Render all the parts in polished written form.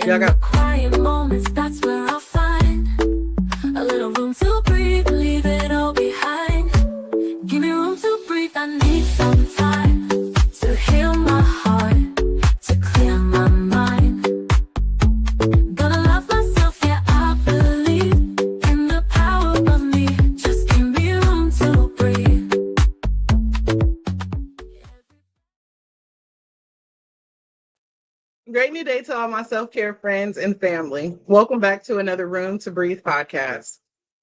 In the quiet moments, that's where I'll find a little room to breathe, leave it all behind. Give me room to breathe, I need some time to heal my heart, to clear my mind. Gonna love myself, yeah, I believe in the power of me. Just give me room to breathe. Great new day to all my self-care friends and family. Welcome back to another Room to Breathe podcast.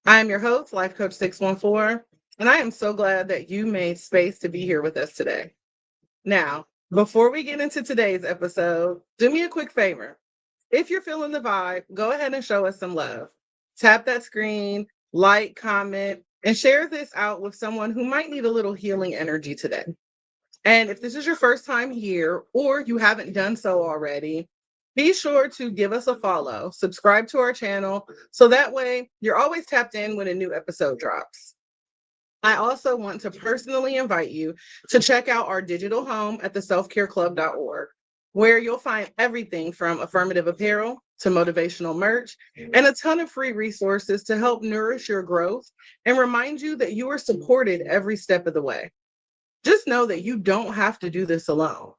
I am your host, Life Coach 614, and I am so glad that you made space to be here with us today. Now, before we get into today's episode, do me a quick favor. If you're feeling the vibe, go ahead and show us some love. Tap that screen, like, comment, and share this out with someone who might need a little healing energy today. And if this is your first time here or you haven't done so already, be sure to give us a follow, subscribe to our channel, so that way you're always tapped in when a new episode drops. I also want to personally invite you to check out our digital home at theselfcareclub.org, where you'll find everything from affirmative apparel to motivational merch and a ton of free resources to help nourish your growth and remind you that you are supported every step of the way. Just know that you don't have to do this alone.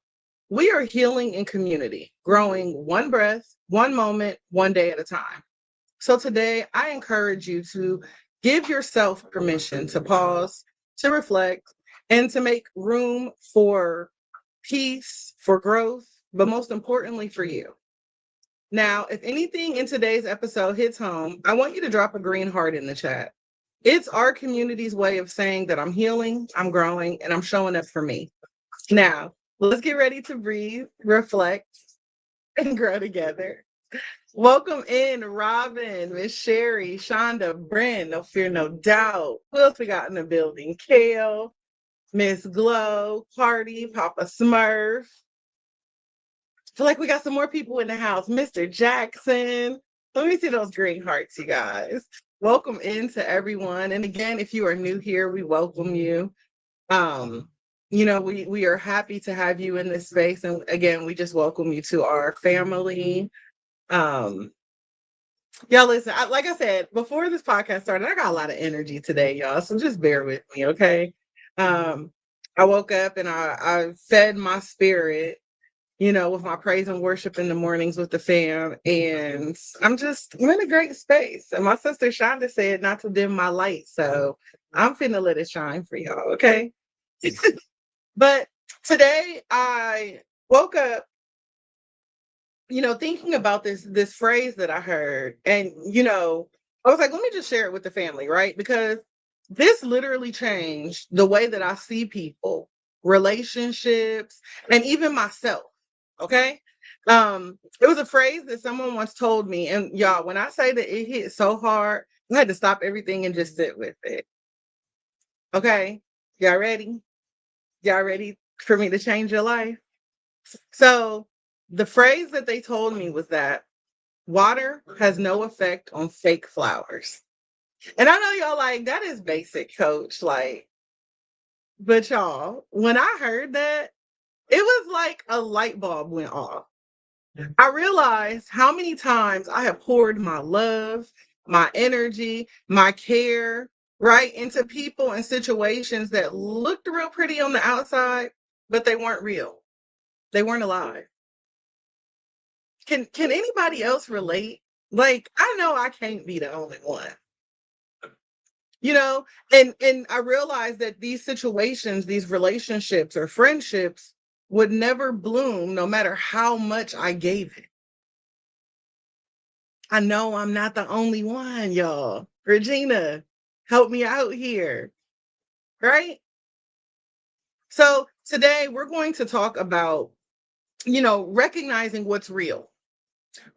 We are healing in community, growing one breath, one moment, one day at a time. So today, I encourage you to give yourself permission to pause, to reflect, and to make room for peace, for growth, but most importantly, for you. Now, if anything in today's episode hits home, I want you to drop a green heart in the chat. It's our community's way of saying that I'm healing, I'm growing, and I'm showing up for me. Now, let's get ready to breathe, reflect, and grow together. Welcome in, Robin, Miss Sherry, Shonda, Bryn, No Fear, No Doubt. Who else we got in the building? Kale, Miss Glow, Party, Papa Smurf. Feel like we got some more people in the house. Mr. Jackson. Let me see those green hearts, you guys. Welcome into everyone. And again, if you are new here, we welcome you. We are happy to have you in this space. And again, we just welcome you to our family. Y'all listen, like I said, before this podcast started, I got a lot of energy today, y'all. So just bear with me, okay? I woke up and I fed my spirit, with my praise and worship in the mornings with the fam. And I'm in a great space. And my sister Shonda said not to dim my light. So I'm finna let it shine for y'all, okay? But today I woke up, thinking about this phrase that I heard. And, I was like, let me just share it with the family, right? Because this literally changed the way that I see people, relationships, and even myself. Okay. It was a phrase that someone once told me. And y'all, when I say that it hit so hard, I had to stop everything and just sit with it. Okay. Y'all ready? Y'all ready for me to change your life? So the phrase that they told me was that water has no effect on fake flowers. And I know y'all like, that is basic, coach. Like, but y'all, when I heard that, it was like a light bulb went off. I realized how many times I have poured my love, my energy, my care, right, into people and situations that looked real pretty on the outside, but they weren't real. They weren't alive. Can anybody else relate? Like, I know I can't be the only one. And I realized that these situations, these relationships or friendships would never bloom no matter how much I gave it. I know I'm not the only one, y'all. Regina, help me out here, right? So today we're going to talk about, recognizing what's real,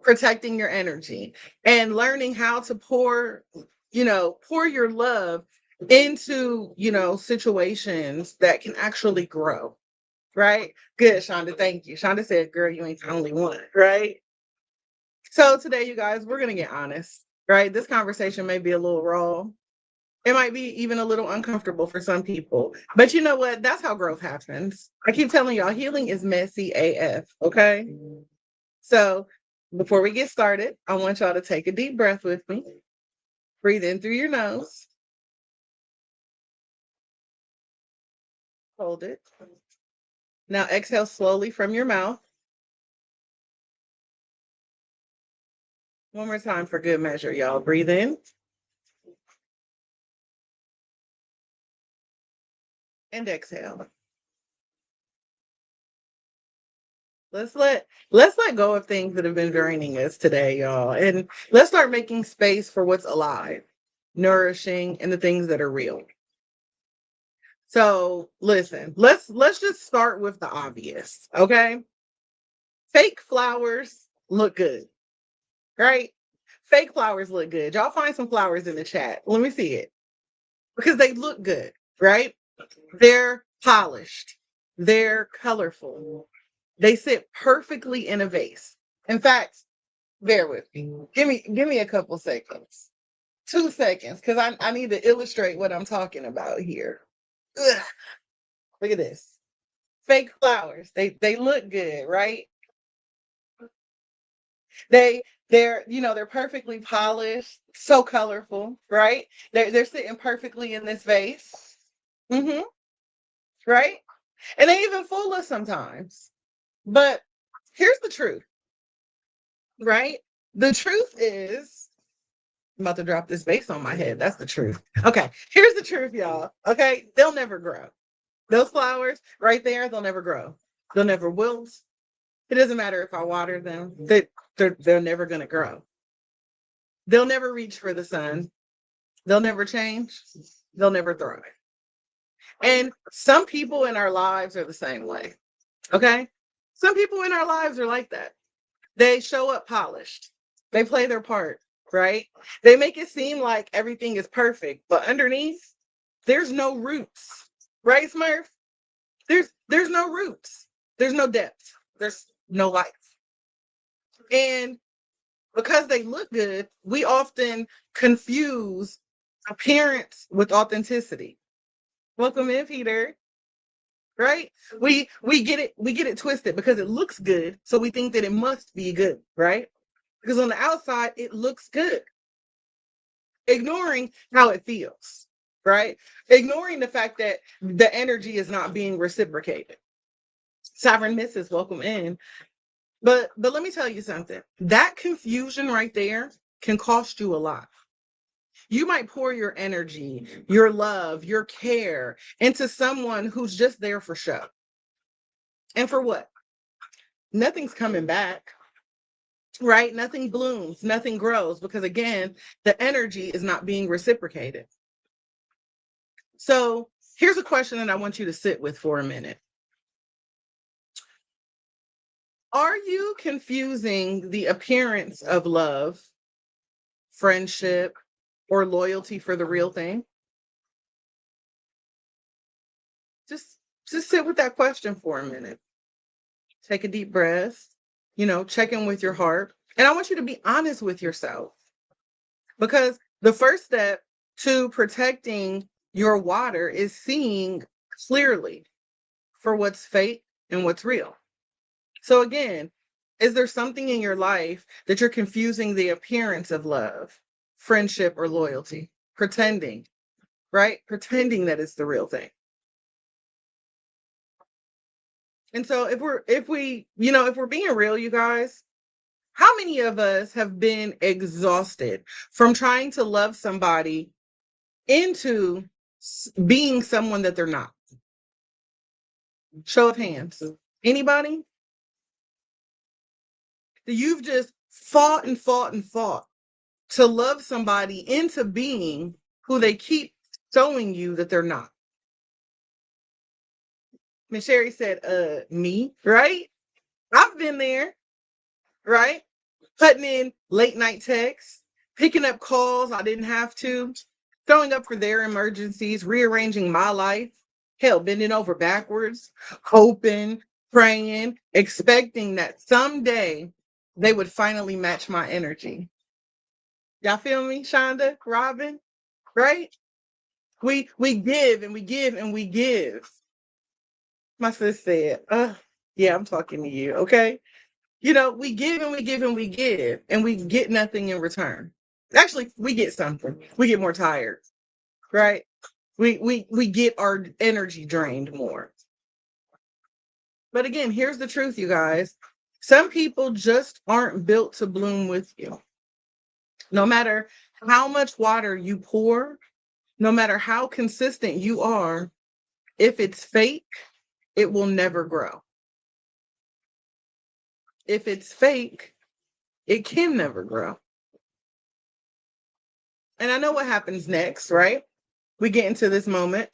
protecting your energy, and learning how to pour your love into, situations that can actually grow, right? Good, Shonda, thank you. Shonda said, girl, you ain't the only one, right? So today, you guys, we're going to get honest, right? This conversation may be a little raw. It might be even a little uncomfortable for some people. But you know what? That's how growth happens. I keep telling y'all, healing is messy AF, okay? So Before we get started, I want y'all to take a deep breath with me. Breathe in through your nose. Hold it. Now exhale slowly from your mouth. One more time for good measure, y'all. Breathe in and exhale. Let's let go of things that have been draining us today, y'all. And let's start making space for what's alive, nourishing, and the things that are real. So listen, let's just start with the obvious, okay? Fake flowers look good, right? Fake flowers look good. Y'all find some flowers in the chat. Let me see it. Because they look good, right? They're polished. They're colorful. They sit perfectly in a vase. In fact, bear with me. Give me a couple seconds. 2 seconds, because I need to illustrate what I'm talking about here. Ugh, look at this. Fake flowers. They look good, right? They they're perfectly polished, so colorful, right? They're sitting perfectly in this vase. hmm right? And they even fool us sometimes. But here's the truth, right? The truth is, I'm about to drop this vase on my head. That's the truth. Okay, here's the truth, y'all. Okay, they'll never grow. Those flowers right there, they'll never grow. They'll never wilt. It doesn't matter if I water them. They're never gonna grow. They'll never reach for the sun. They'll never change. They'll never thrive. And some people in our lives are the same way. Okay? Some people in our lives are like that. They show up polished. They play their part, right? They make it seem like everything is perfect, but underneath, there's no roots. Right, Smurf? There's no roots. There's no depth. There's no life. And because they look good, we often confuse appearance with authenticity. Welcome in, Peter. Right? We get it twisted because it looks good, so we think that it must be good, right? Because on the outside it looks good, ignoring how it feels, right? Ignoring the fact that the energy is not being reciprocated. Sovereign Misses, welcome in. But let me tell you something. That confusion right there can cost you a lot. You might pour your energy, your love, your care into someone who's just there for show. And for what? Nothing's coming back, right? Nothing blooms, nothing grows because, again, the energy is not being reciprocated. So here's a question that I want you to sit with for a minute. Are you confusing the appearance of love, friendship, or loyalty for the real thing? Just just sit with that question for a minute. Take a deep breath, check in with your heart. And I want you to be honest with yourself because the first step to protecting your water is seeing clearly for what's fake and what's real. So, again, is there something in your life that you're confusing the appearance of love, friendship, or loyalty? Pretending, right? Pretending that it's the real thing. And so if we're being real, you guys, how many of us have been exhausted from trying to love somebody into being someone that they're not? Show of hands. Anybody? You've just fought and fought and fought to love somebody into being who they keep showing you that they're not. Miss Sherry said, me, right? I've been there, right? Putting in late night texts, picking up calls I didn't have to, showing up for their emergencies, rearranging my life, hell, bending over backwards, hoping, praying, expecting that someday they would finally match my energy. Y'all feel me, Shonda, Robin? Right? We give and we give and we give. My sis said, yeah, I'm talking to you, okay? We give and we give and we give, and we get nothing in return. Actually, we get something. We get more tired, right? We get our energy drained more. But again, here's the truth, you guys. Some people just aren't built to bloom with you. No matter how much water you pour, no matter how consistent you are, if it's fake, it will never grow. If it's fake, it can never grow. And I know what happens next, right? We get into this moment.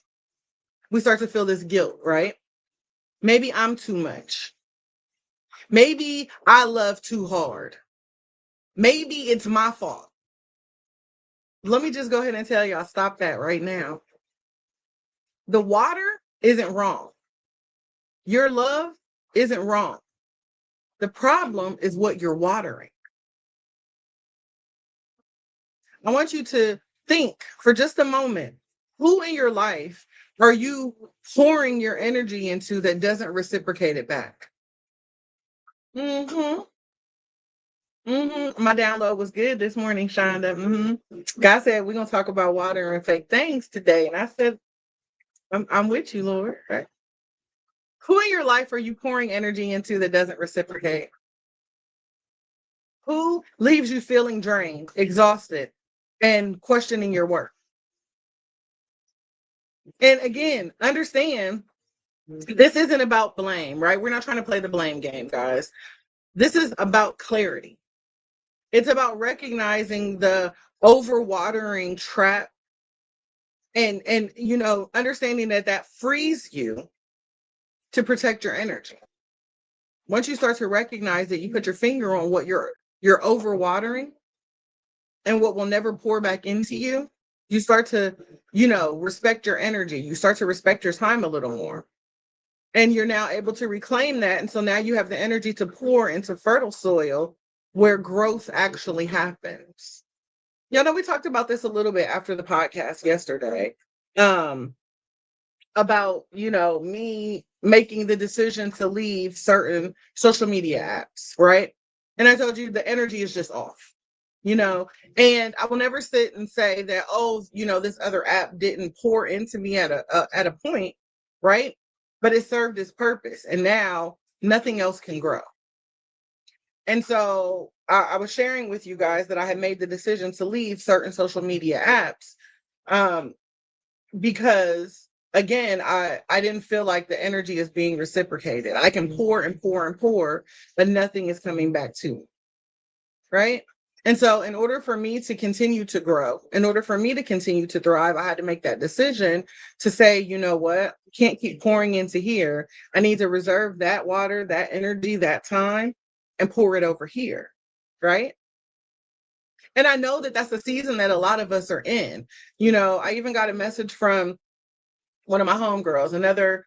We start to feel this guilt, right? Maybe I'm too much. Maybe I love too hard. Maybe it's my fault. Let me just go ahead and tell y'all, stop that right now. The water isn't wrong. Your love isn't wrong. The problem is what you're watering. I want you to think for just a moment, who in your life are you pouring your energy into that doesn't reciprocate it back? Mm-hmm. Mm-hmm. My download was good this morning, Shonda. Mm-hmm. God said we're gonna talk about water and fake things today. And I said, I'm with you, Lord. Right? Who in your life are you pouring energy into that doesn't reciprocate? Who leaves you feeling drained, exhausted, and questioning your worth? And again, understand this isn't about blame, right? We're not trying to play the blame game, guys. This is about clarity. It's about recognizing the overwatering trap and understanding that frees you to protect your energy. Once you start to recognize that, you put your finger on what you're overwatering and what will never pour back into you. You start to, respect your energy. You start to respect your time a little more. And you're now able to reclaim that. And so now you have the energy to pour into fertile soil where growth actually happens. We talked about this a little bit after the podcast yesterday. About me making the decision to leave certain social media apps, right? And I told you the energy is just off, and I will never sit and say that, oh, this other app didn't pour into me at a point, right? But it served its purpose, and now nothing else can grow. And so I was sharing with you guys that I had made the decision to leave certain social media apps, because again, I didn't feel like the energy is being reciprocated. I can pour and pour and pour, but nothing is coming back to me, right? And so in order for me to continue to grow, in order for me to continue to thrive, I had to make that decision to say, you know what, can't keep pouring into here. I need to reserve that water, that energy, that time, and pour it over here, right? And I know that that's the season that a lot of us are in. I even got a message from one of my homegirls, another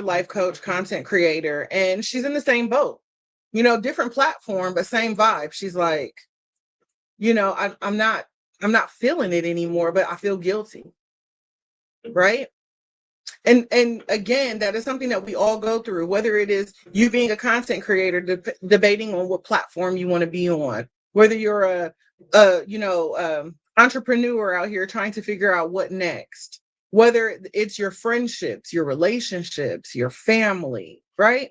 life coach, content creator, and she's in the same boat, different platform, but same vibe. She's like, I'm not feeling it anymore, but I feel guilty. Right. And again, that is something that we all go through, whether it is you being a content creator, debating on what platform you want to be on, whether you're entrepreneur out here trying to figure out what next, whether it's your friendships, your relationships, your family, right?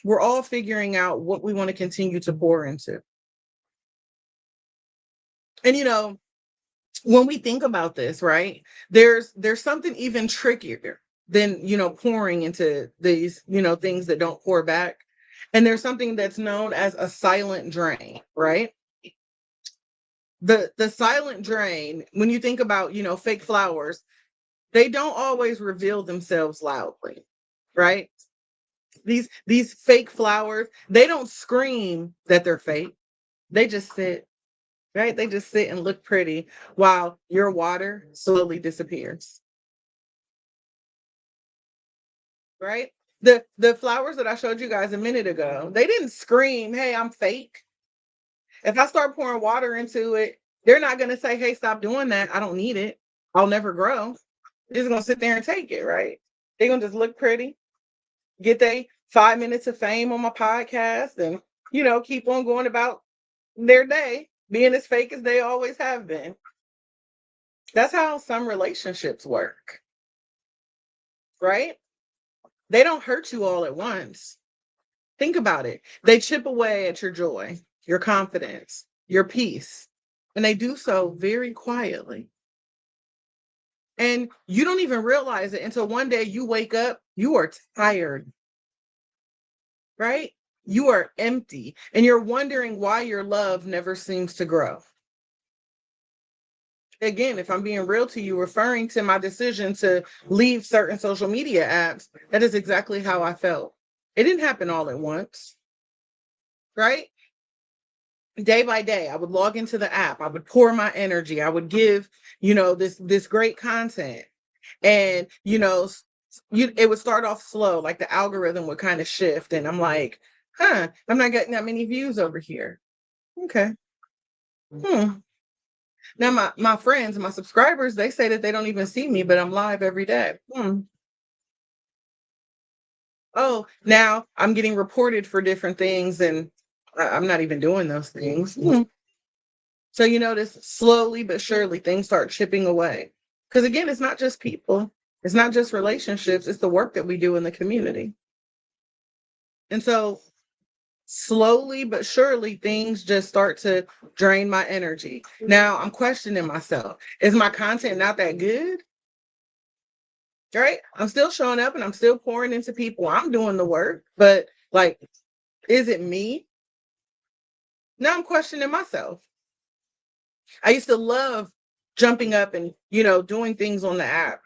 We're all figuring out what we want to continue to pour into. And when we think about this, right, there's something even trickier than pouring into these things that don't pour back. And there's something that's known as a silent drain, right? The silent drain, when you think about fake flowers, they don't always reveal themselves loudly, right? These fake flowers, they don't scream that they're fake. They just sit, right? They just sit and look pretty while your water slowly disappears. Right? The flowers that I showed you guys a minute ago, they didn't scream, "Hey, I'm fake." If I start pouring water into it, they're not going to say, "Hey, stop doing that. I don't need it. I'll never grow." They're just going to sit there and take it, right? They're going to just look pretty, get they 5 minutes of fame on my podcast, and keep on going about their day, being as fake as they always have been. That's how some relationships work, right? They don't hurt you all at once. Think about it. They chip away at your joy, your confidence, your peace, and they do so very quietly. And you don't even realize it until one day you wake up, you are tired, right? You are empty, and you're wondering why your love never seems to grow. Again, if I'm being real to you, referring to my decision to leave certain social media apps, that is exactly how I felt. It didn't happen all at once, right? Day by day, I would log into the app, I would pour my energy, I would give, this great content. And it would start off slow, like the algorithm would kind of shift, and I'm like, I'm not getting that many views over here. Okay. Hmm. Now my friends, my subscribers, they say that they don't even see me, but I'm live every day. Oh, now I'm getting reported for different things, and I'm not even doing those things. So you notice slowly but surely things start chipping away. Because again, it's not just people, it's not just relationships, it's the work that we do in the community. And so slowly but surely things just start to drain my energy. Now I'm questioning myself. Is my content not that good? Right? I'm still showing up and I'm still pouring into people. I'm doing the work, but like, is it me? Now I'm questioning myself. I used to love jumping up and, doing things on the app.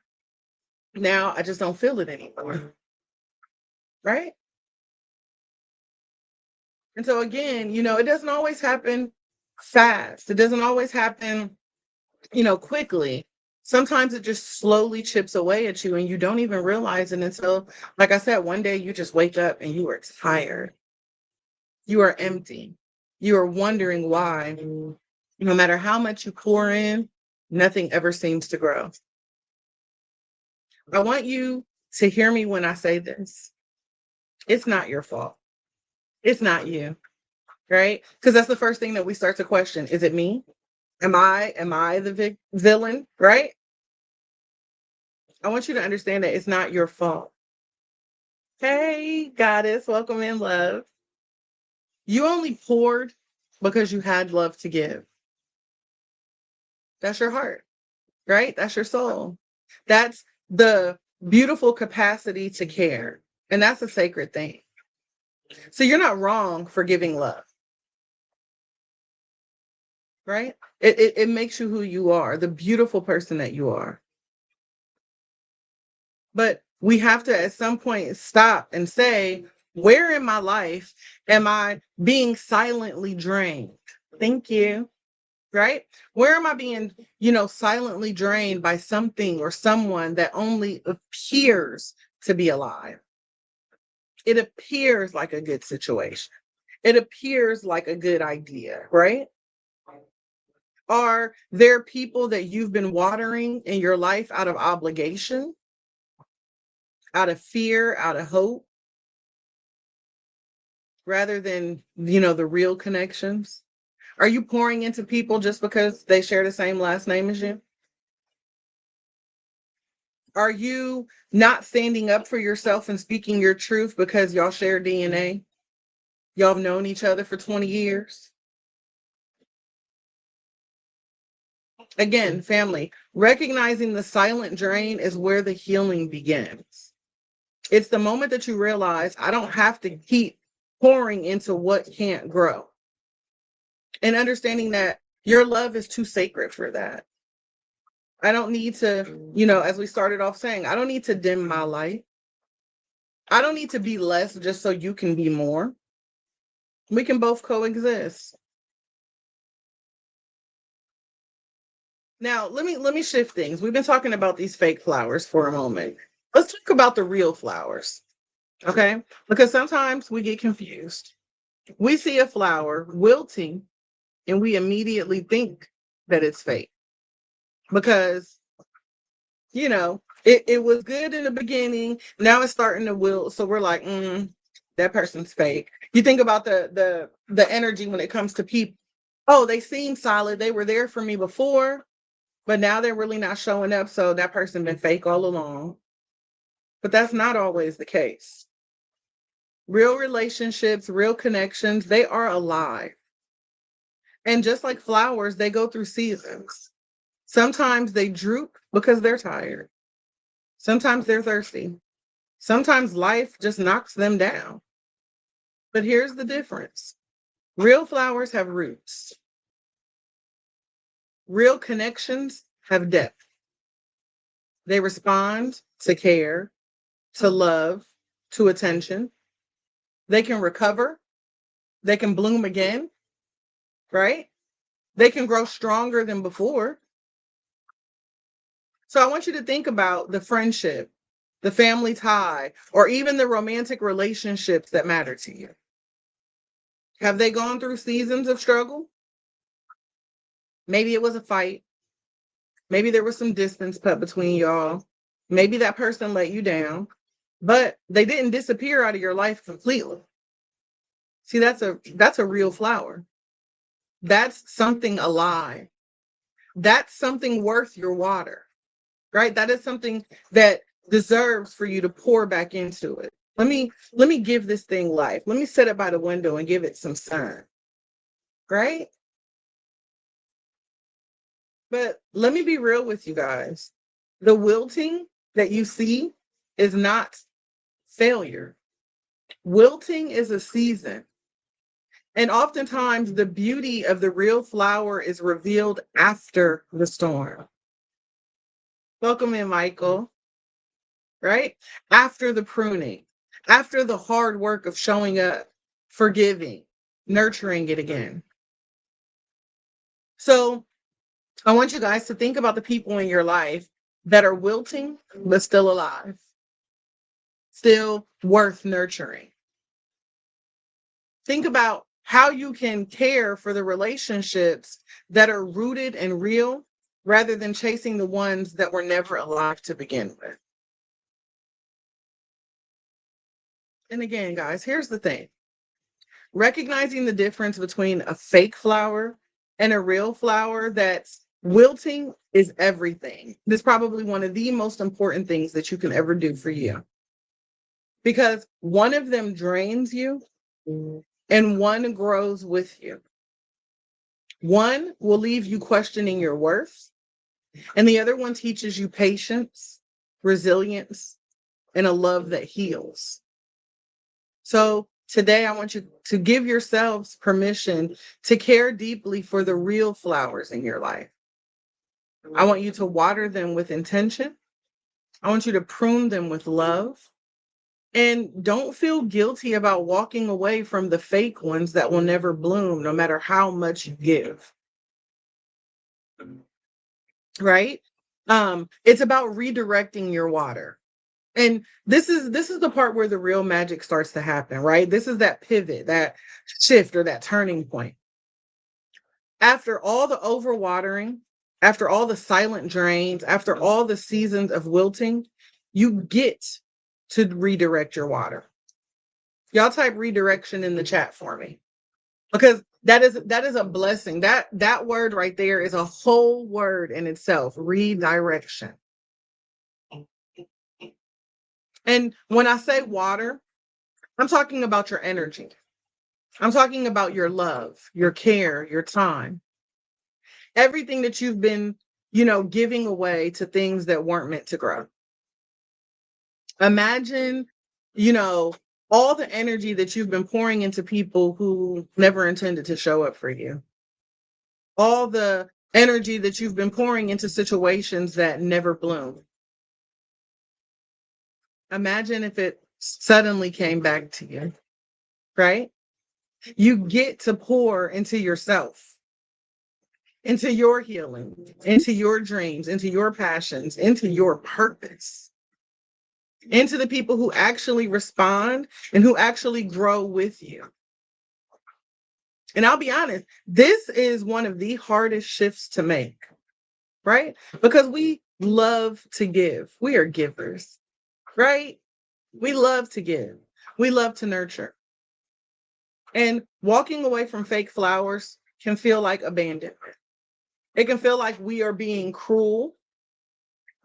Now I just don't feel it anymore. Right? And so again, it doesn't always happen fast. It doesn't always happen, quickly. Sometimes it just slowly chips away at you and you don't even realize it until, like I said, one day you just wake up and you are tired. You are empty. You are wondering why, no matter how much you pour in, nothing ever seems to grow. I want you to hear me when I say this. It's not your fault. It's not you, right? Because that's the first thing that we start to question. Is it me? Am I the villain, right? I want you to understand that it's not your fault. Hey, goddess, welcome in, love. You only poured because you had love to give. That's your heart, right? That's your soul. That's the beautiful capacity to care. And that's a sacred thing. So you're not wrong for giving love, right? It makes you who you are, the beautiful person that you are. But we have to at some point stop and say, where in my life am I being silently drained? Thank you. Right? Where am I being, silently drained by something or someone that only appears to be alive? It appears like a good situation. It appears like a good idea, right? Are there people that you've been watering in your life out of obligation, out of fear, out of hope, rather than, the real connections? Are you pouring into people just because they share the same last name as you? Are you not standing up for yourself and speaking your truth because y'all share DNA? Y'all have known each other for 20 years. Again, family, recognizing the silent drain is where the healing begins. It's the moment that you realize I don't have to keep pouring into what can't grow. And understanding that your love is too sacred for that. I don't need to, as we started off saying, I don't need to dim my light. I don't need to be less just so you can be more. We can both coexist. Now, let me shift things. We've been talking about these fake flowers for a moment. Let's talk about the real flowers, okay? Because sometimes we get confused. We see a flower wilting and we immediately think that it's fake because, it was good in the beginning. Now it's starting to wilt. So we're like, that person's fake. You think about the energy when it comes to people. Oh, they seem solid. They were there for me before, but now they're really not showing up. So that person been fake all along. But that's not always the case. Real relationships, real connections, they are alive. And just like flowers, they go through seasons. Sometimes they droop because they're tired. Sometimes they're thirsty. Sometimes life just knocks them down. But here's the difference. Real flowers have roots. Real connections have depth. They respond to care, to love, to attention. They can recover. They can bloom again, right? They can grow stronger than before. So I want you to think about the friendship, the family tie, or even the romantic relationships that matter to you. Have they gone through seasons of struggle? Maybe it was a fight. Maybe there was some distance put between y'all. Maybe that person let you down, but they didn't disappear out of your life completely. See, that's a real flower. That's something alive. That's something worth your water, right? That is something that deserves for you to pour back into it. Let me give this thing life. Let me set it by the window and give it some sun, right? But let me be real with you guys. The wilting that you see is not failure. Wilting is a season. And oftentimes the beauty of the real flower is revealed after the storm. Welcome in, Michael, right? After the pruning, after the hard work of showing up, forgiving, nurturing it again. So I want you guys to think about the people in your life that are wilting, but still alive, still worth nurturing. Think about how you can care for the relationships that are rooted and real rather than chasing the ones that were never alive to begin with. And again, guys, here's the thing. Recognizing the difference between a fake flower and a real flower that's wilting is everything. This is probably one of the most important things that you can ever do for you. Because one of them drains you and one grows with you. One will leave you questioning your worth, and the other one teaches you patience, resilience, and a love that heals. So today, I want you to give yourselves permission to care deeply for the real flowers in your life. I want you to water them with intention. I want you to prune them with love. And don't feel guilty about walking away from the fake ones that will never bloom, no matter how much you give. Right? It's about redirecting your water. And this is the part where the real magic starts to happen, right? This is that pivot, that shift or that turning point. After all the overwatering, after all the silent drains, after all the seasons of wilting, you get to redirect your water. Y'all type redirection in the chat for me, because that is a blessing. That word right there is a whole word in itself, redirection. And when I say water, I'm talking about your energy. I'm talking about your love, your care, your time, everything that you've been, giving away to things that weren't meant to grow. Imagine, you know, all the energy that you've been pouring into people who never intended to show up for you. All the energy that you've been pouring into situations that never bloom. Imagine if it suddenly came back to you, right? You get to pour into yourself, into your healing, into your dreams, into your passions, into your purpose, into the people who actually respond and who actually grow with you. And I'll be honest, this is one of the hardest shifts to make, right? Because we love to give. We are givers, right? We love to give. We love to nurture. And walking away from fake flowers can feel like abandonment. It can feel like we are being cruel,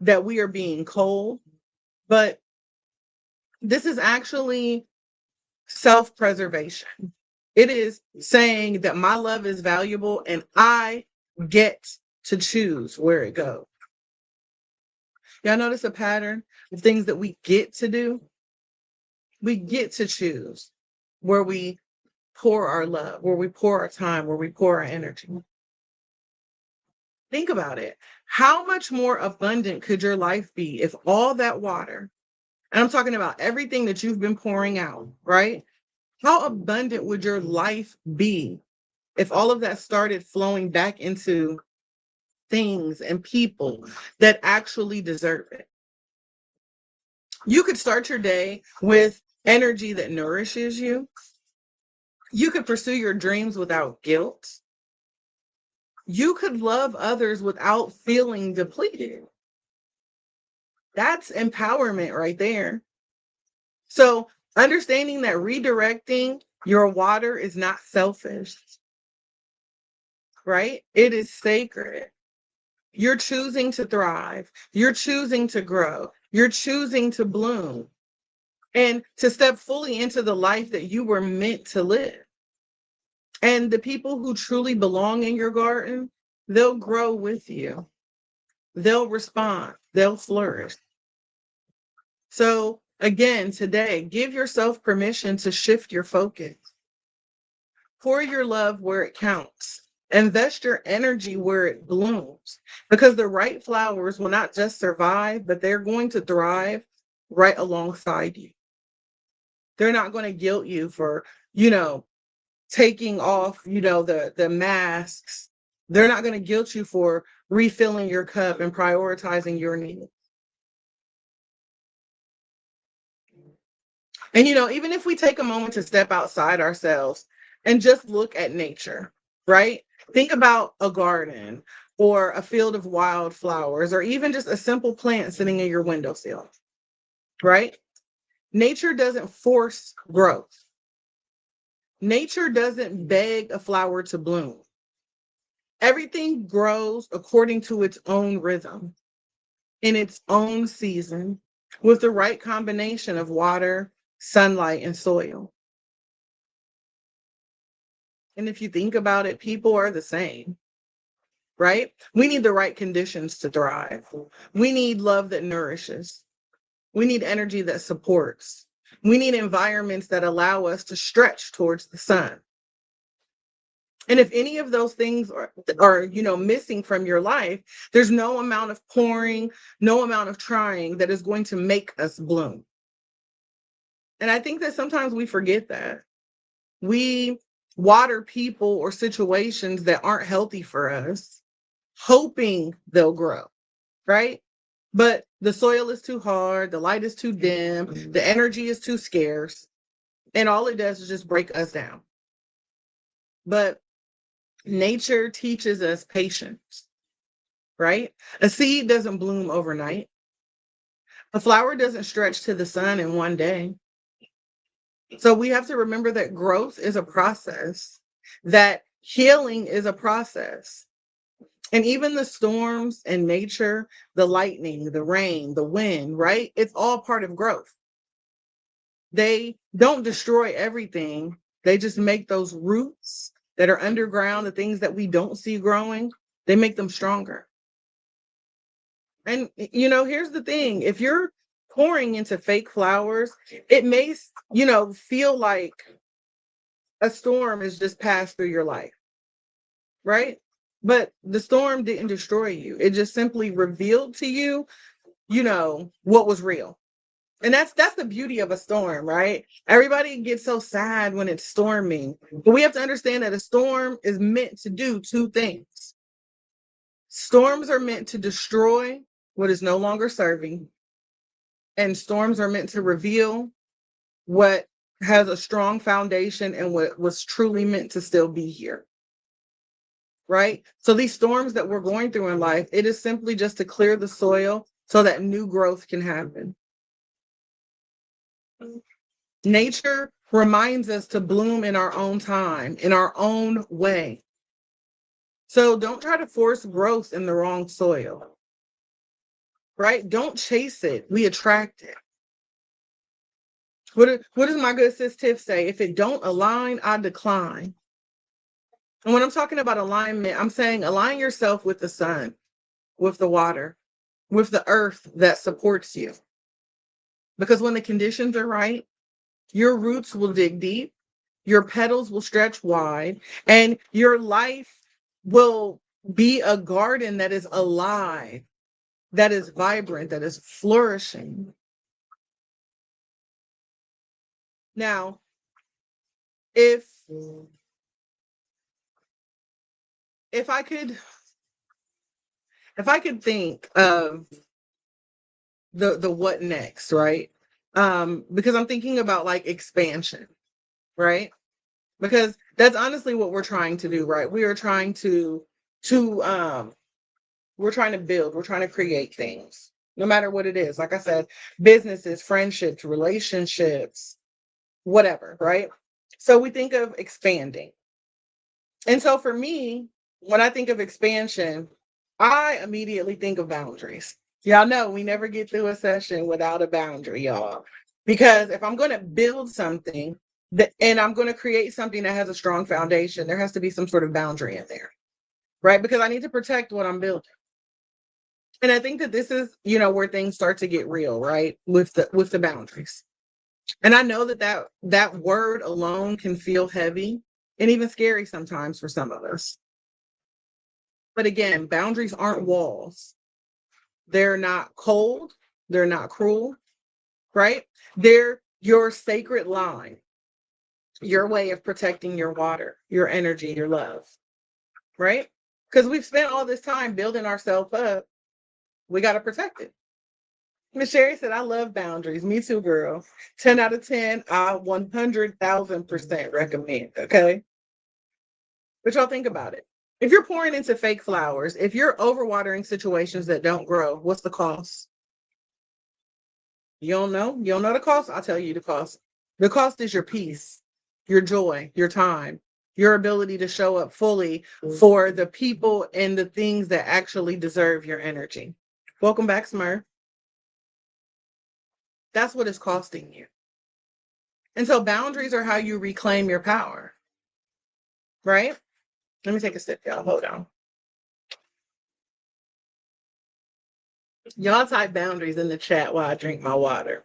that we are being cold, but this is actually self-preservation. It is saying that my love is valuable and I get to choose where it goes. Y'all notice a pattern of things that we get to do? We get to choose where we pour our love, where we pour our time, where we pour our energy. Think about it. How much more abundant could your life be if all that water, and I'm talking about everything that you've been pouring out, right? How abundant would your life be if all of that started flowing back into things and people that actually deserve it? You could start your day with energy that nourishes you. You could pursue your dreams without guilt. You could love others without feeling depleted. That's empowerment right there. So, understanding that redirecting your water is not selfish, right? It is sacred. You're choosing to thrive. You're choosing to grow. You're choosing to bloom and to step fully into the life that you were meant to live. And the people who truly belong in your garden, they'll grow with you. They'll respond. They'll flourish. So again, today, give yourself permission to shift your focus. Pour your love where it counts. Invest your energy where it blooms, because the right flowers will not just survive, but they're going to thrive right alongside you. They're not going to guilt you for, taking off, the masks. They're not going to guilt you for refilling your cup and prioritizing your needs. And, even if we take a moment to step outside ourselves and just look at nature, right? Think about a garden or a field of wildflowers, or even just a simple plant sitting in your windowsill, right? Nature doesn't force growth. Nature doesn't beg a flower to bloom. Everything grows according to its own rhythm, in its own season, with the right combination of water, sunlight, and soil. And if you think about it, people are the same, right? We need the right conditions to thrive. We need love that nourishes. We need energy that supports. We need environments that allow us to stretch towards the sun. And if any of those things are missing from your life, there's no amount of pouring, no amount of trying that is going to make us bloom. And I think that sometimes we forget that. We water people or situations that aren't healthy for us, hoping they'll grow, right? But the soil is too hard, the light is too dim, the energy is too scarce, and all it does is just break us down. But nature teaches us patience, right? A seed doesn't bloom overnight. A flower doesn't stretch to the sun in one day. So we have to remember that growth is a process, that healing is a process. And even the storms in nature, the lightning, the rain, the wind, right? It's all part of growth. They don't destroy everything. They just make those roots that are underground, the things that we don't see growing, they make them stronger. And, here's the thing. If you're pouring into fake flowers, it may, feel like a storm has just passed through your life, right? But the storm didn't destroy you. It just simply revealed to you, what was real. And that's the beauty of a storm, right? Everybody gets so sad when it's storming. But we have to understand that a storm is meant to do two things. Storms are meant to destroy what is no longer serving, and storms are meant to reveal what has a strong foundation and what was truly meant to still be here. Right? So these storms that we're going through in life, it is simply just to clear the soil so that new growth can happen. Nature reminds us to bloom in our own time, in our own way. So don't try to force growth in the wrong soil, right? Don't chase it. We attract it. What does my good sis Tiff say? If it don't align, I decline. And when I'm talking about alignment, I'm saying align yourself with the sun, with the water, with the earth that supports you. Because when the conditions are right, your roots will dig deep, your petals will stretch wide, and your life will be a garden that is alive, that is vibrant, that is flourishing. Now, if if I could think of the what next, right? Because I'm thinking about like expansion, right? Because that's honestly what we're trying to do, right? We are trying to we're trying to build, we're trying to create things, no matter what it is. Like I said, businesses, friendships, relationships, whatever, right? So we think of expanding. And so for me, when I think of expansion, I immediately think of boundaries. Y'all know we never get through a session without a boundary, y'all. Because if I'm going to build something and I'm going to create something that has a strong foundation, there has to be some sort of boundary in there, right? Because I need to protect what I'm building. And I think that this is, where things start to get real, right? With the boundaries. And I know that word alone can feel heavy and even scary sometimes for some of us. But again, boundaries aren't walls. They're not cold. They're not cruel, right? They're your sacred line, your way of protecting your water, your energy, your love, right? Because we've spent all this time building ourselves up. We got to protect it. Miss Sherry said, I love boundaries. Me too, girl. 10 out of 10, I 100,000% recommend. Okay. But y'all think about it. If you're pouring into fake flowers, if you're overwatering situations that don't grow, what's the cost? You don't know? You don't know the cost? I'll tell you the cost. The cost is your peace, your joy, your time, your ability to show up fully for the people and the things that actually deserve your energy. Welcome back, Smurf. That's what it's costing you. And so boundaries are how you reclaim your power, right? Let me take a sip, y'all. Hold on. Y'all type boundaries in the chat while I drink my water.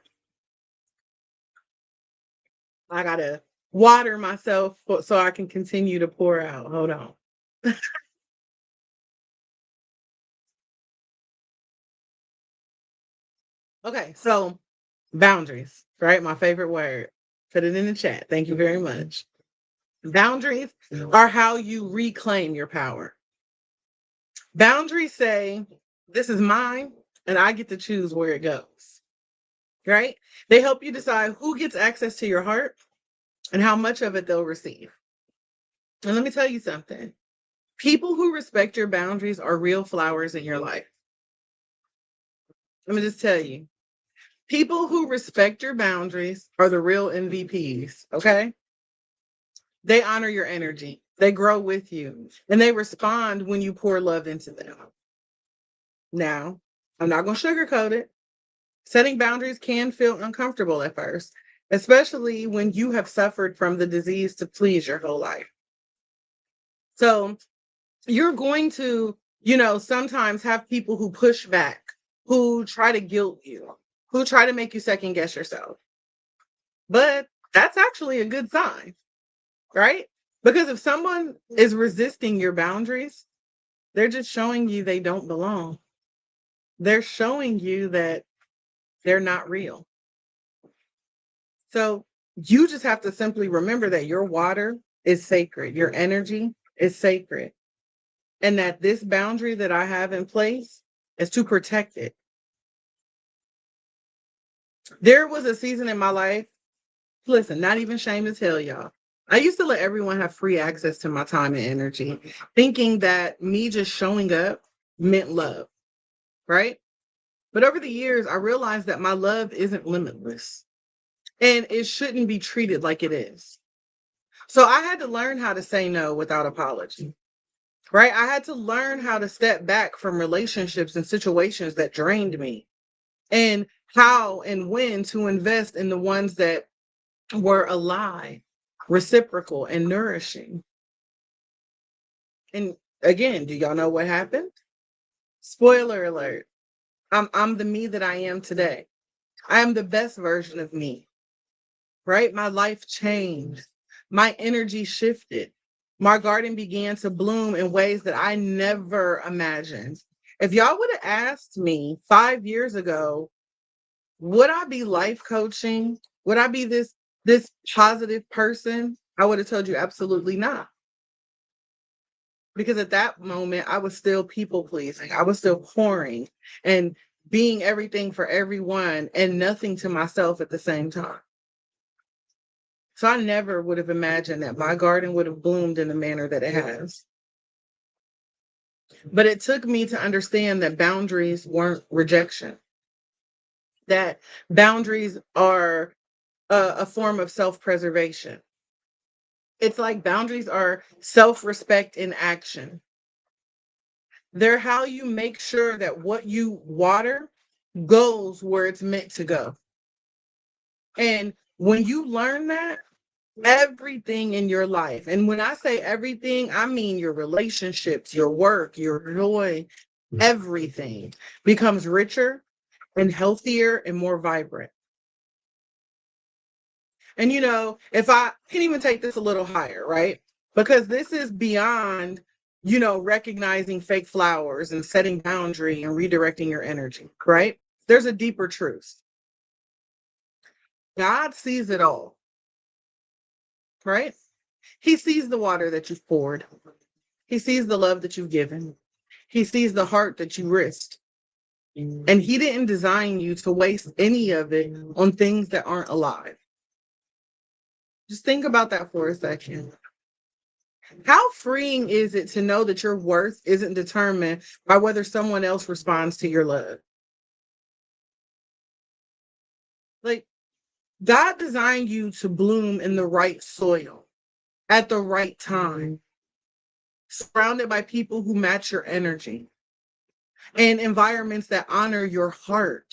I gotta water myself so I can continue to pour out. Hold on. Okay, so boundaries, right? My favorite word. Put it in the chat. Thank you very much. Boundaries are how you reclaim your power. Boundaries say, this is mine, and I get to choose where it goes, right? They help you decide who gets access to your heart and how much of it they'll receive. And let me tell you something. People who respect your boundaries are real flowers in your life. Let me just tell you. People who respect your boundaries are the real MVPs, okay? They honor your energy. They grow with you and they respond when you pour love into them. Now, I'm not going to sugarcoat it. Setting boundaries can feel uncomfortable at first, especially when you have suffered from the disease to please your whole life. So you're going to, sometimes have people who push back, who try to guilt you, who try to make you second guess yourself. But that's actually a good sign, right? Because if someone is resisting your boundaries, they're just showing you they don't belong. They're showing you that they're not real. So you just have to simply remember that your water is sacred, your energy is sacred, and that this boundary that I have in place is to protect it. There was a season in my life, listen, not even shame to tell y'all. I used to let everyone have free access to my time and energy, thinking that me just showing up meant love, right? But over the years, I realized that my love isn't limitless. and it shouldn't be treated like it is. So I had to learn how to say no without apology, right? I had to learn how to step back from relationships and situations that drained me, and how and when to invest in the ones that were alive, reciprocal, and nourishing. And again, do y'all know what happened? Spoiler alert. I'm the me that I am today. I am the best version of me, right? My life changed. My energy shifted. My garden began to bloom in ways that I never imagined. If y'all would have asked me 5 years ago, would I be life coaching? Would I be this positive person? I would have told you absolutely not. Because at that moment, I was still people pleasing. I was still pouring and being everything for everyone and nothing to myself at the same time. So I never would have imagined that my garden would have bloomed in the manner that it has. But it took me to understand that boundaries weren't rejection, that boundaries are a form of self-preservation. It's like boundaries are self-respect in action. They're how you make sure that what you water goes where it's meant to go. And when you learn that, everything in your life, and when I say everything, I mean your relationships, your work, your joy, everything becomes richer and healthier and more vibrant. And if I can even take this a little higher, right? Because this is beyond, recognizing fake flowers and setting boundary and redirecting your energy, right? There's a deeper truth. God sees it all, right? He sees the water that you've poured. He sees the love that you've given. He sees the heart that you risked. And he didn't design you to waste any of it on things that aren't alive. Just think about that for a second. How freeing is it to know that your worth isn't determined by whether someone else responds to your love? Like, God designed you to bloom in the right soil at the right time, surrounded by people who match your energy and environments that honor your heart.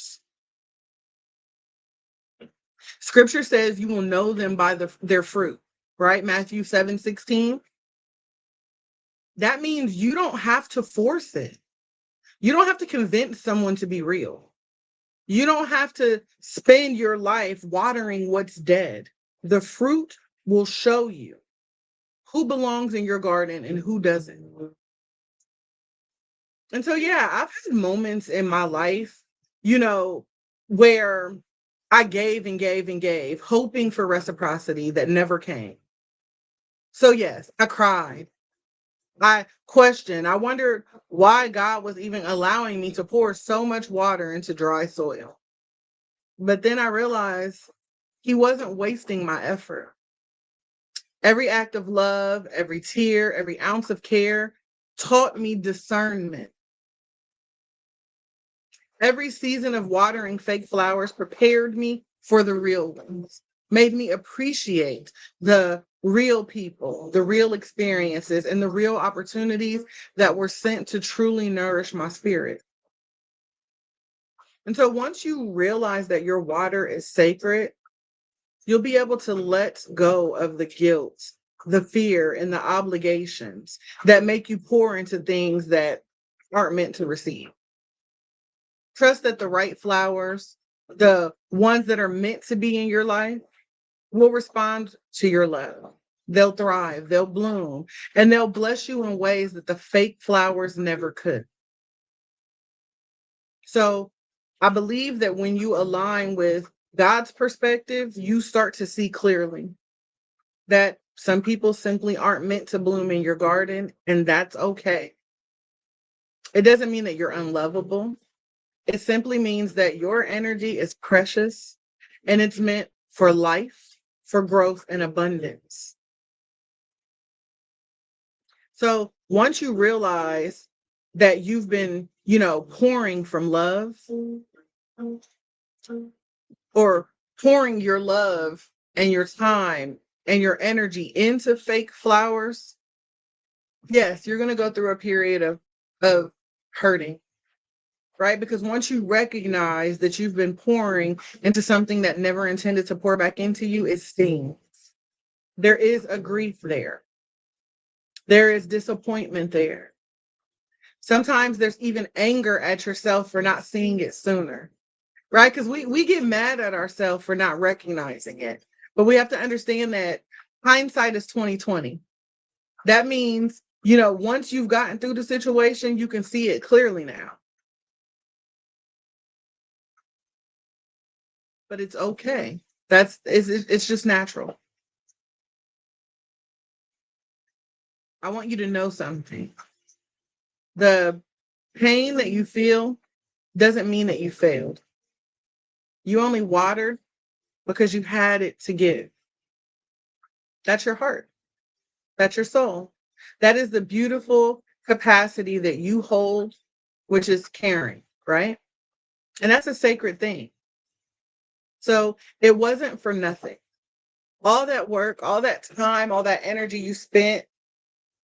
Scripture says you will know them by their fruit, right? Matthew 7:16. That means you don't have to force it. You don't have to convince someone to be real. You don't have to spend your life watering what's dead. The fruit will show you who belongs in your garden and who doesn't. And so, yeah, I've had moments in my life, where I gave and gave and gave, hoping for reciprocity that never came. So, yes, I cried. I questioned. I wondered why God was even allowing me to pour so much water into dry soil. But then I realized he wasn't wasting my effort. Every act of love, every tear, every ounce of care taught me discernment. Every season of watering fake flowers prepared me for the real ones, made me appreciate the real people, the real experiences, and the real opportunities that were sent to truly nourish my spirit. And so once you realize that your water is sacred, you'll be able to let go of the guilt, the fear, and the obligations that make you pour into things that aren't meant to receive. Trust that the right flowers, the ones that are meant to be in your life, will respond to your love. They'll thrive, they'll bloom, and they'll bless you in ways that the fake flowers never could. So I believe that when you align with God's perspective, you start to see clearly that some people simply aren't meant to bloom in your garden, and that's okay. It doesn't mean that you're unlovable. It simply means that your energy is precious and it's meant for life, for growth and abundance. So once you realize that you've been, pouring from love or pouring your love and your time and your energy into fake flowers, yes, you're going to go through a period of hurting, right? Because once you recognize that you've been pouring into something that never intended to pour back into you, it stings. There is a grief there. There is disappointment there. Sometimes there's even anger at yourself for not seeing it sooner, right? Because we get mad at ourselves for not recognizing it. But we have to understand that hindsight is 2020. That means, once you've gotten through the situation, you can see it clearly now. But it's okay. It's just natural. I want you to know something. The pain that you feel doesn't mean that you failed. You only watered because you had it to give. That's your heart. That's your soul. That is the beautiful capacity that you hold, which is caring, right? And that's a sacred thing. So it wasn't for nothing. All that work, all that time, all that energy you spent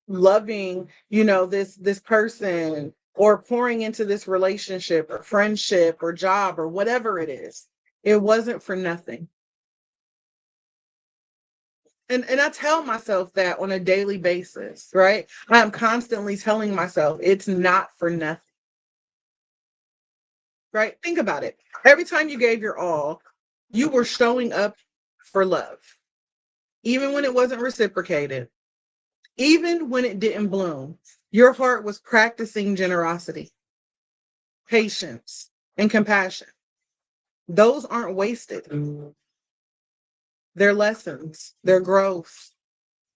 loving, this person, or pouring into this relationship or friendship or job or whatever it is, it wasn't for nothing. And I tell myself that on a daily basis, right? I am constantly telling myself it's not for nothing, right? Think about it. Every time you gave your all, you were showing up for love, even when it wasn't reciprocated, even when it didn't bloom. Your heart was practicing generosity, patience, and compassion. Those aren't wasted. They're lessons, they're growth.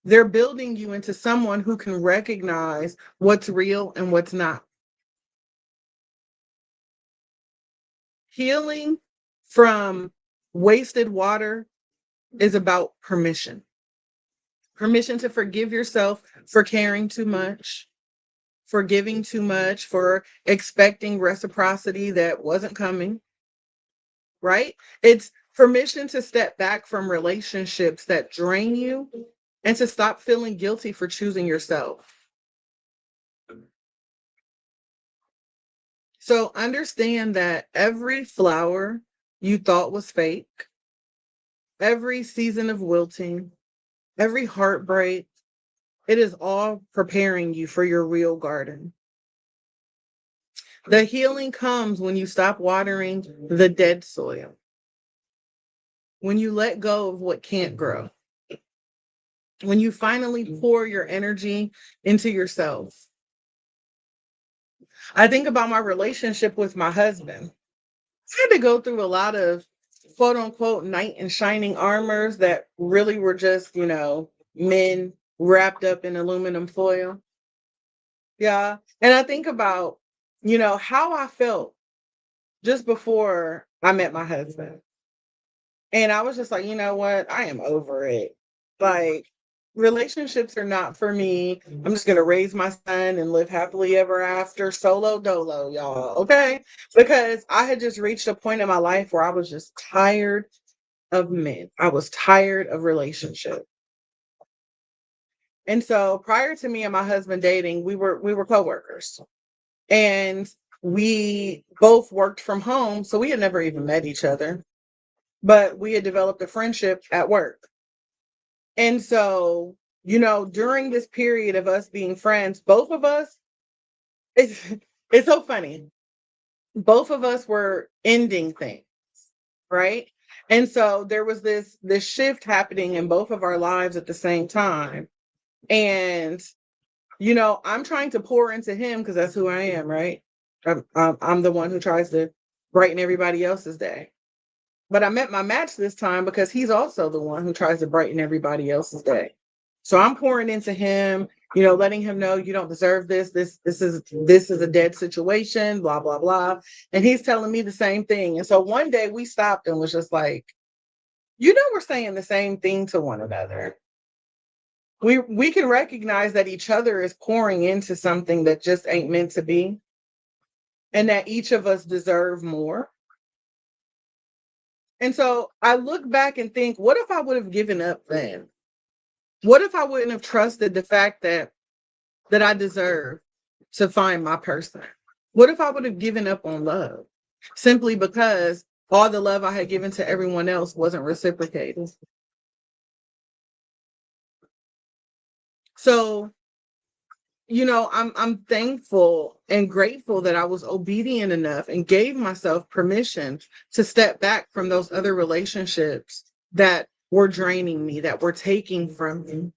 They're building you into someone who can recognize what's real and what's not. Healing from wasted water is about permission. Permission to forgive yourself for caring too much, for giving too much, for expecting reciprocity that wasn't coming, right? It's permission to step back from relationships that drain you and to stop feeling guilty for choosing yourself. So understand that every flower you thought was fake, every season of wilting, every heartbreak, it is all preparing you for your real garden. The healing comes when you stop watering the dead soil, when you let go of what can't grow, when you finally pour your energy into yourself. I think about my relationship with my husband. I had to go through a lot of quote unquote knight in shining armors that really were just, men wrapped up in aluminum foil. Yeah. And I think about, how I felt just before I met my husband. And I was just like, you know what? I am over it. Like, relationships are not for me. I'm just going to raise my son and live happily ever after, solo dolo, y'all. Okay. Because I had just reached a point in my life where I was just tired of men. I was tired of relationships. And so prior to me and my husband dating, we were coworkers. And we both worked from home, so we had never even met each other, but we had developed a friendship at work. And so, during this period of us being friends, both of us, it's, it's so funny. Both of us were ending things, right? And so there was this shift happening in both of our lives at the same time. And, I'm trying to pour into him because that's who I am, right? I'm the one who tries to brighten everybody else's day. But I met my match this time because he's also the one who tries to brighten everybody else's day. So I'm pouring into him, letting him know you don't deserve this. This is a dead situation, blah, blah, blah. And he's telling me the same thing. And so one day we stopped and was just like, we're saying the same thing to one another. We can recognize that each other is pouring into something that just ain't meant to be, and that each of us deserve more. And so I look back and think, what if I would have given up then? What if I wouldn't have trusted the fact that I deserve to find my person? What if I would have given up on love simply because all the love I had given to everyone else wasn't reciprocated? So, I'm thankful and grateful that I was obedient enough and gave myself permission to step back from those other relationships that were draining me, that were taking from me.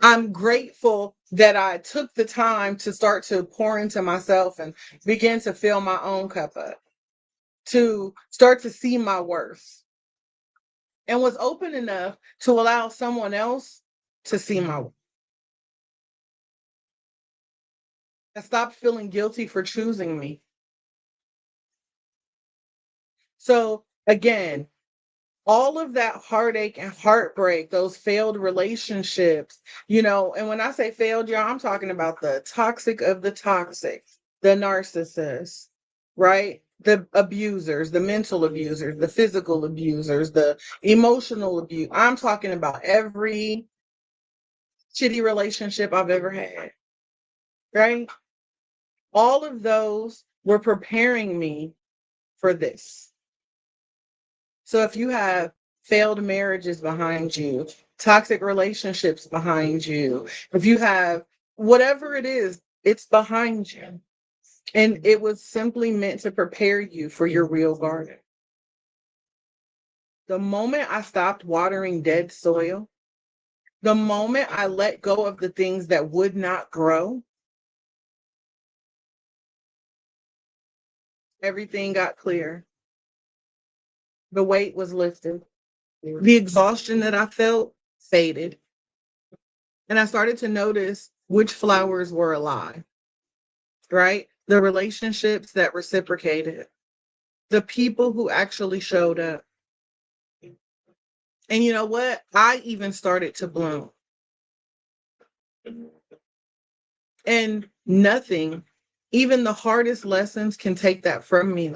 I'm grateful that I took the time to start to pour into myself and begin to fill my own cup up, to start to see my worth, and was open enough to allow someone else to see my worth. I stopped feeling guilty for choosing me. So again, all of that heartache and heartbreak, those failed relationships, and when I say failed, y'all, I'm talking about the toxic of the toxic, the narcissists, right? The abusers, the mental abusers, the physical abusers, the emotional abuse. I'm talking about every shitty relationship I've ever had, right? All of those were preparing me for this. So if you have failed marriages behind you, toxic relationships behind you, if you have whatever it is, it's behind you. And it was simply meant to prepare you for your real garden. The moment I stopped watering dead soil, the moment I let go of the things that would not grow, everything got clear. The weight was lifted. The exhaustion that I felt faded. And I started to notice which flowers were alive, right? The relationships that reciprocated, the people who actually showed up. And you know what? I even started to bloom. And nothing, even the hardest lessons, can take that from me.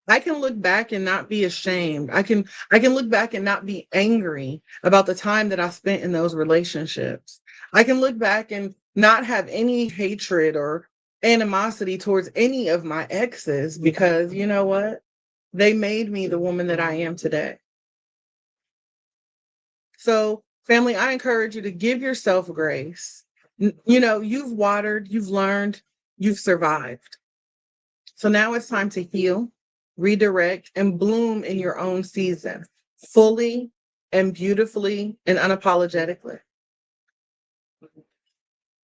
I can look back and not be ashamed. I can look back and not be angry about the time that I spent in those relationships. I can look back and not have any hatred or animosity towards any of my exes because you know what? They made me the woman that I am today. So, family, I encourage you to give yourself grace. You've watered, you've learned, you've survived. So now it's time to heal, redirect, and bloom in your own season, fully and beautifully and unapologetically.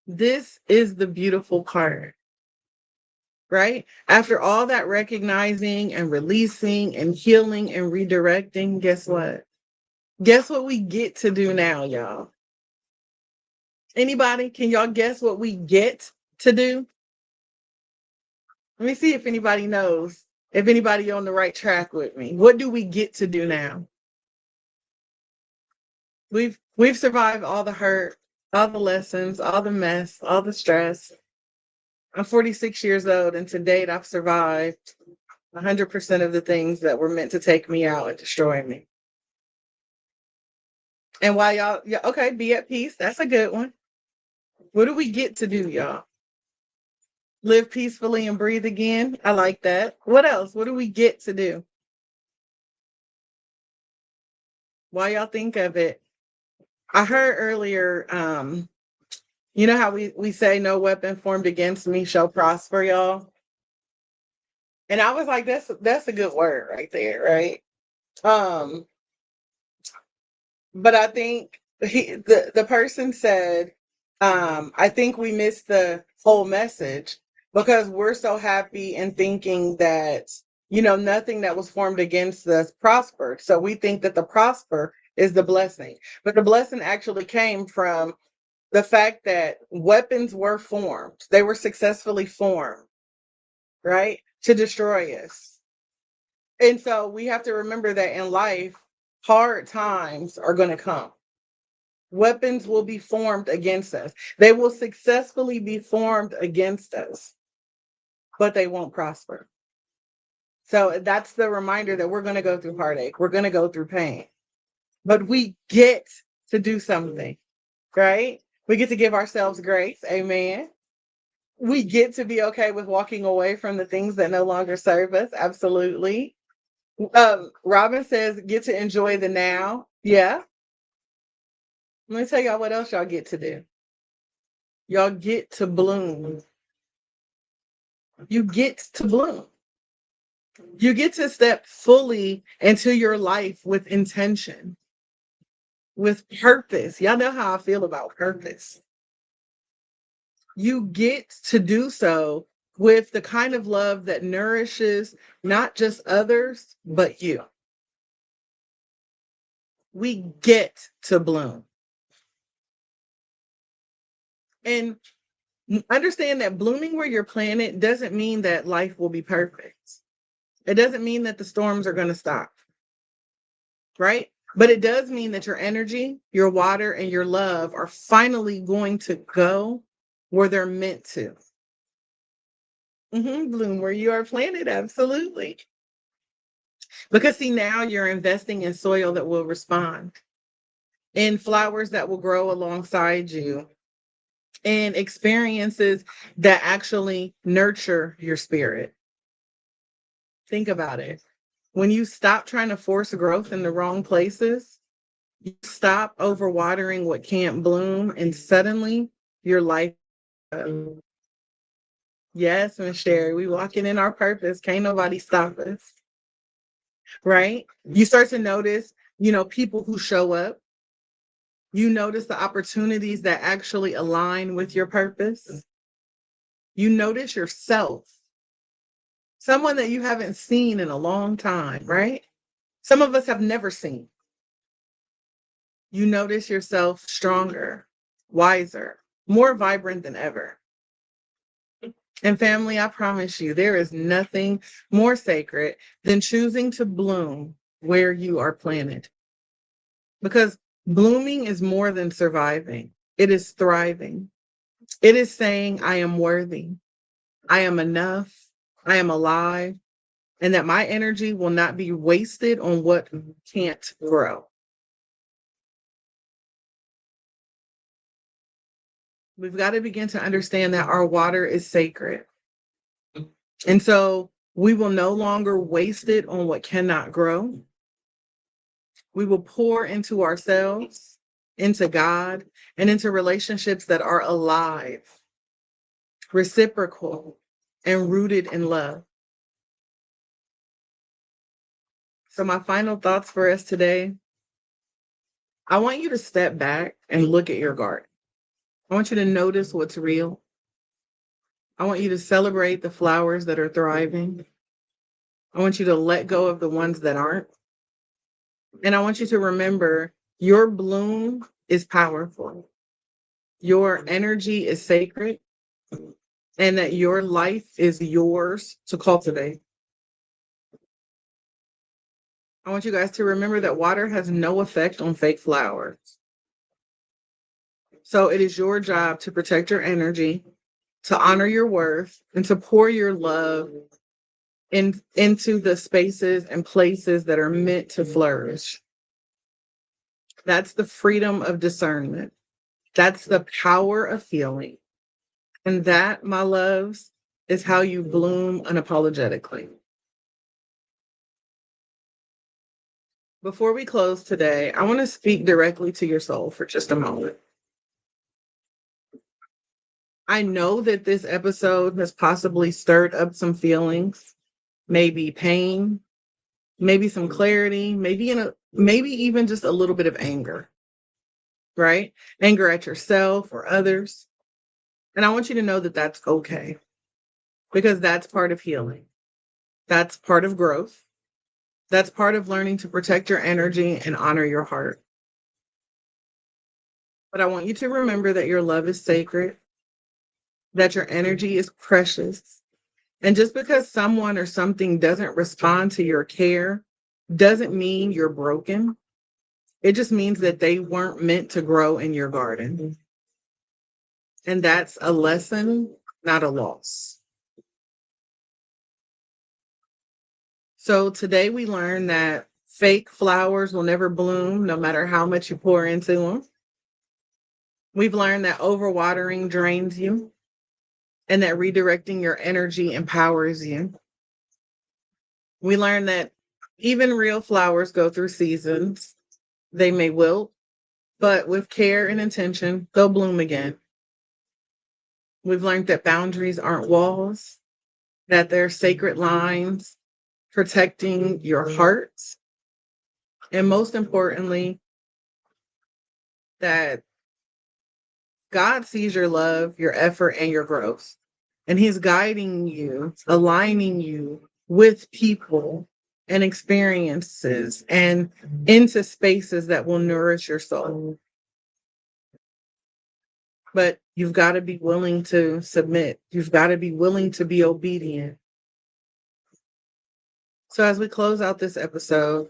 This is the beautiful part, right? After all that recognizing and releasing and healing and redirecting, guess what? Guess what we get to do now, y'all? Anybody? Can y'all guess what we get to do? Let me see if anybody knows, if anybody on the right track with me. What do we get to do now? We've survived all the hurt, all the lessons, all the mess, all the stress. I'm 46 years old, and to date, I've survived 100% of the things that were meant to take me out and destroy me. And while y'all, yeah, okay, be at peace. That's a good one. What do we get to do, y'all? Live peacefully and breathe again. I like that. What else? What do we get to do? While y'all think of it, I heard earlier, you know how we say no weapon formed against me shall prosper, y'all? And I was like, that's a good word right there, right? Um, but I think the person said, I think we missed the whole message because we're so happy and thinking that, nothing that was formed against us prospered. So we think that the prosper is the blessing. But the blessing actually came from the fact that weapons were formed. They were successfully formed, right? To destroy us. And so we have to remember that in life, hard times are going to come. Weapons will be formed against us. They will successfully be formed against us, but they won't prosper. So that's the reminder that we're going to go through heartache. We're going to go through pain, but we get to do something, right? We get to give ourselves grace. Amen. We get to be okay with walking away from the things that no longer serve us. Absolutely. Robin says, get to enjoy the now. Yeah. Let me tell y'all what else y'all get to do. Y'all get to bloom. You get to bloom. You get to step fully into your life with intention, with purpose. Y'all know how I feel about purpose. You get to do so with the kind of love that nourishes not just others, but you. We get to bloom. And understand that blooming where you're planted doesn't mean that life will be perfect. It doesn't mean that the storms are going to stop, right? But it does mean that your energy, your water, and your love are finally going to go where they're meant to. Bloom where you are planted, absolutely. Because see, now you're investing in soil that will respond, in flowers that will grow alongside you, and experiences that actually nurture your spirit. Think about it. When you stop trying to force growth in the wrong places, you stop overwatering what can't bloom, and suddenly your life. Yes, Miss Sherry, we walking in our purpose. Can't nobody stop us, right? You start to notice, people who show up. You notice the opportunities that actually align with your purpose. You notice yourself, someone that you haven't seen in a long time, right? Some of us have never seen. You notice yourself stronger, wiser, more vibrant than ever. And family, I promise you, there is nothing more sacred than choosing to bloom where you are planted. Because blooming is more than surviving, it is thriving. It is saying, I am worthy, I am enough, I am alive, and that my energy will not be wasted on what can't grow. We've got to begin to understand that our water is sacred. And so we will no longer waste it on what cannot grow. We will pour into ourselves, into God, and into relationships that are alive, reciprocal, and rooted in love. So, my final thoughts for us today, I want you to step back and look at your garden. I want you to notice what's real. I want you to celebrate the flowers that are thriving. I want you to let go of the ones that aren't. And I want you to remember your bloom is powerful. Your energy is sacred, and that your life is yours to cultivate. I want you guys to remember that water has no effect on fake flowers. So it is your job to protect your energy, to honor your worth, and to pour your love into the spaces and places that are meant to flourish. That's the freedom of discernment. That's the power of feeling. And that, my loves, is how you bloom unapologetically. Before we close today, I want to speak directly to your soul for just a moment. I know that this episode has possibly stirred up some feelings, maybe pain, maybe some clarity, maybe even just a little bit of anger, right? Anger at yourself or others. And I want you to know that that's okay, because that's part of healing. That's part of growth. That's part of learning to protect your energy and honor your heart. But I want you to remember that your love is sacred, that your energy is precious. And just because someone or something doesn't respond to your care doesn't mean you're broken. It just means that they weren't meant to grow in your garden. And that's a lesson, not a loss. So today we learned that fake flowers will never bloom no matter how much you pour into them. We've learned that overwatering drains you and that redirecting your energy empowers you. We learned that even real flowers go through seasons. They may wilt, but with care and intention, they'll bloom again. We've learned that boundaries aren't walls, that they're sacred lines protecting your heart. And most importantly, that God sees your love, your effort, and your growth. And He's guiding you, aligning you with people and experiences and into spaces that will nourish your soul. But you've got to be willing to submit. You've got to be willing to be obedient. So as we close out this episode,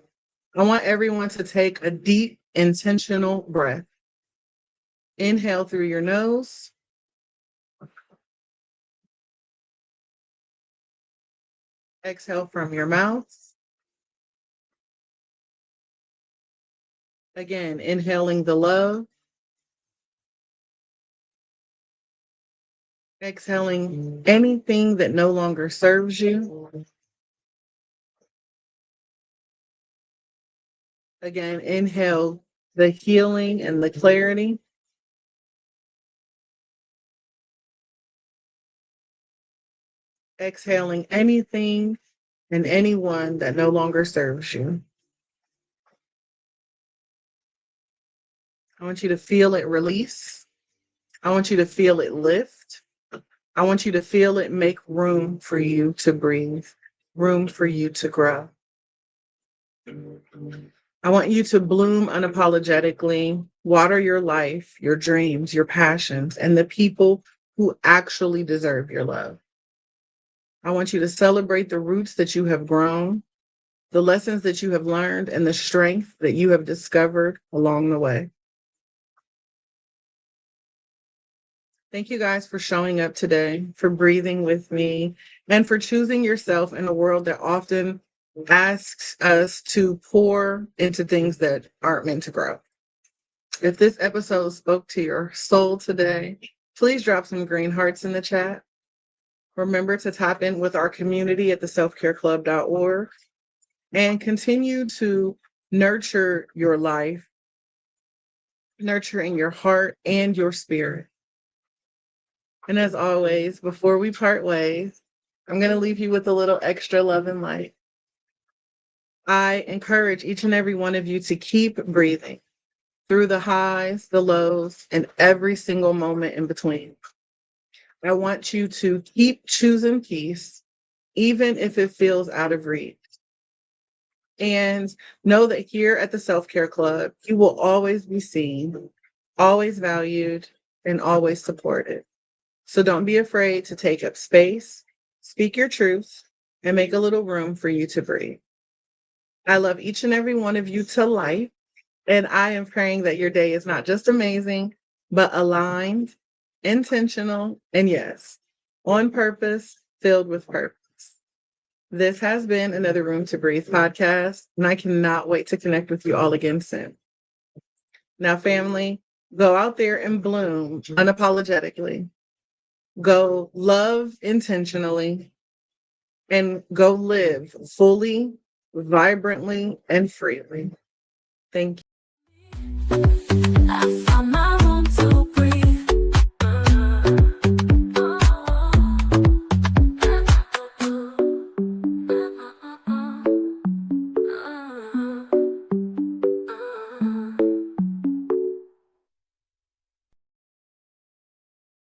I want everyone to take a deep, intentional breath. Inhale through your nose. Exhale from your mouth. Again, inhaling the love. Exhaling anything that no longer serves you. Again, inhale the healing and the clarity. Exhaling anything and anyone that no longer serves you. I want you to feel it release. I want you to feel it lift. I want you to feel it make room for you to breathe, room for you to grow. I want you to bloom unapologetically, water your life, your dreams, your passions, and the people who actually deserve your love. I want you to celebrate the roots that you have grown, the lessons that you have learned, and the strength that you have discovered along the way. Thank you guys for showing up today, for breathing with me, and for choosing yourself in a world that often asks us to pour into things that aren't meant to grow. If this episode spoke to your soul today, please drop some green hearts in the chat. Remember to tap in with our community at theselfcareclub.org and continue to nurture your life, nurturing your heart and your spirit. And as always, before we part ways, I'm going to leave you with a little extra love and light. I encourage each and every one of you to keep breathing through the highs, the lows, and every single moment in between. I want you to keep choosing peace, even if it feels out of reach. And know that here at the Self-Care Club, you will always be seen, always valued, and always supported. So don't be afraid to take up space, speak your truth, and make a little room for you to breathe. I love each and every one of you to life, and I am praying that your day is not just amazing, but aligned, intentional, and yes, on purpose, filled with purpose. This has been another Room to Breathe podcast, and I cannot wait to connect with you all again soon. Now, family, go out there and bloom unapologetically. Go love intentionally and go live fully, vibrantly, and freely. Thank you.